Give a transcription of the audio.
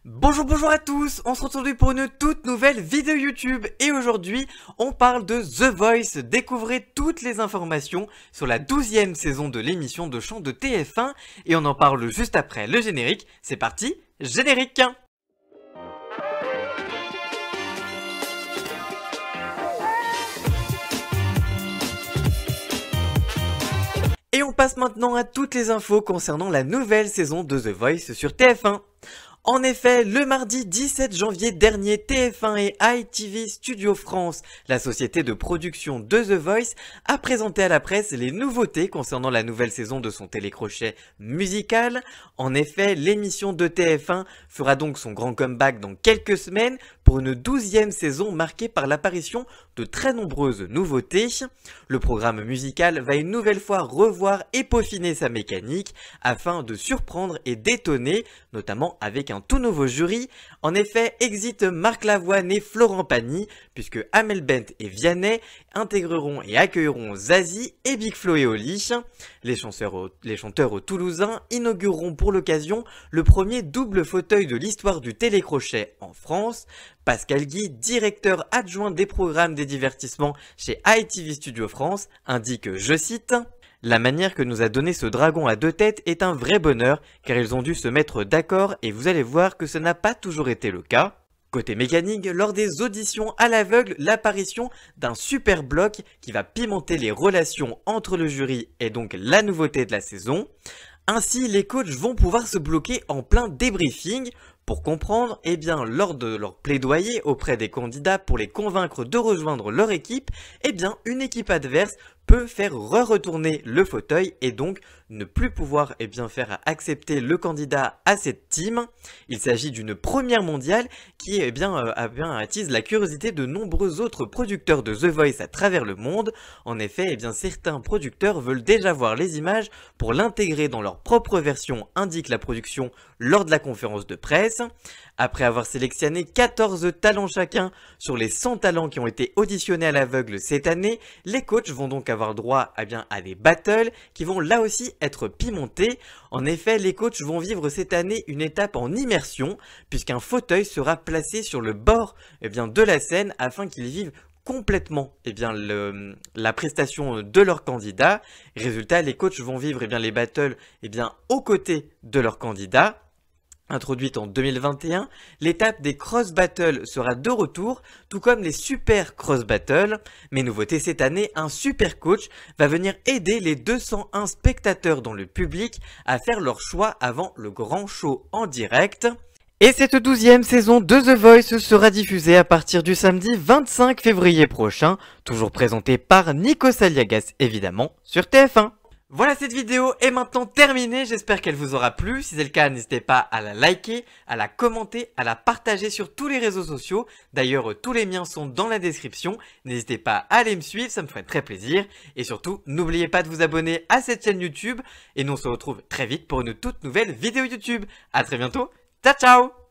Bonjour à tous, on se retrouve aujourd'hui pour une toute nouvelle vidéo YouTube et aujourd'hui on parle de The Voice. Découvrez toutes les informations sur la 12e saison de l'émission de chant de TF1 et on en parle juste après le générique. C'est parti, générique! Et on passe maintenant à toutes les infos concernant la nouvelle saison de The Voice sur TF1. En effet, le mardi 17 janvier dernier, TF1 et ITV Studio France, la société de production de The Voice, a présenté à la presse les nouveautés concernant la nouvelle saison de son télécrochet musical. En effet, l'émission de TF1 fera donc son grand comeback dans quelques semaines pour une 12e saison marquée par l'apparition de très nombreuses nouveautés. Le programme musical va une nouvelle fois revoir et peaufiner sa mécanique afin de surprendre et d'étonner, notamment avec un tout nouveau jury. En effet, exit Marc Lavoine et Florent Pagny, puisque Amel Bent et Vianney intégreront et accueilleront Zazie et Big Flo et Oli. Les chanteurs toulousains inaugureront pour l'occasion le premier double fauteuil de l'histoire du télécrochet en France. Pascal Guy, directeur adjoint des programmes des divertissements chez ITV Studio France, indique, je cite, « La manière que nous a donné ce dragon à deux têtes est un vrai bonheur car ils ont dû se mettre d'accord et vous allez voir que ce n'a pas toujours été le cas. » Côté mécanique, lors des auditions à l'aveugle, l'apparition d'un super bloc qui va pimenter les relations entre le jury est donc la nouveauté de la saison. Ainsi, les coachs vont pouvoir se bloquer en plein débriefing. Pour comprendre, eh bien, lors de leur plaidoyer auprès des candidats pour les convaincre de rejoindre leur équipe, eh bien, une équipe adverse peut faire retourner le fauteuil et donc ne plus pouvoir faire accepter le candidat à cette team. Il s'agit d'une première mondiale qui attise la curiosité de nombreux autres producteurs de The Voice à travers le monde. En effet, certains producteurs veulent déjà voir les images pour l'intégrer dans leur propre version, indique la production lors de la conférence de presse. Après avoir sélectionné 14 talents chacun sur les 100 talents qui ont été auditionnés à l'aveugle cette année, les coachs vont donc avoir droit à des battles qui vont là aussi être pimentés. En effet, les coachs vont vivre cette année une étape en immersion puisqu'un fauteuil sera placé sur le bord de la scène afin qu'ils vivent complètement la prestation de leur candidat. Résultat, les coachs vont vivre les battles aux côtés de leur candidat. Introduite en 2021, l'étape des cross battles sera de retour, tout comme les super cross battles. Mais nouveauté cette année, un super coach va venir aider les 201 spectateurs dans le public à faire leur choix avant le grand show en direct. Et cette 12e saison de The Voice sera diffusée à partir du samedi 25 février prochain, toujours présentée par Nico Saliagas évidemment sur TF1. Voilà, cette vidéo est maintenant terminée, j'espère qu'elle vous aura plu. Si c'est le cas, n'hésitez pas à la liker, à la commenter, à la partager sur tous les réseaux sociaux. D'ailleurs, tous les miens sont dans la description. N'hésitez pas à aller me suivre, ça me ferait très plaisir. Et surtout, n'oubliez pas de vous abonner à cette chaîne YouTube. Et nous on se retrouve très vite pour une toute nouvelle vidéo YouTube. À très bientôt, ciao ciao!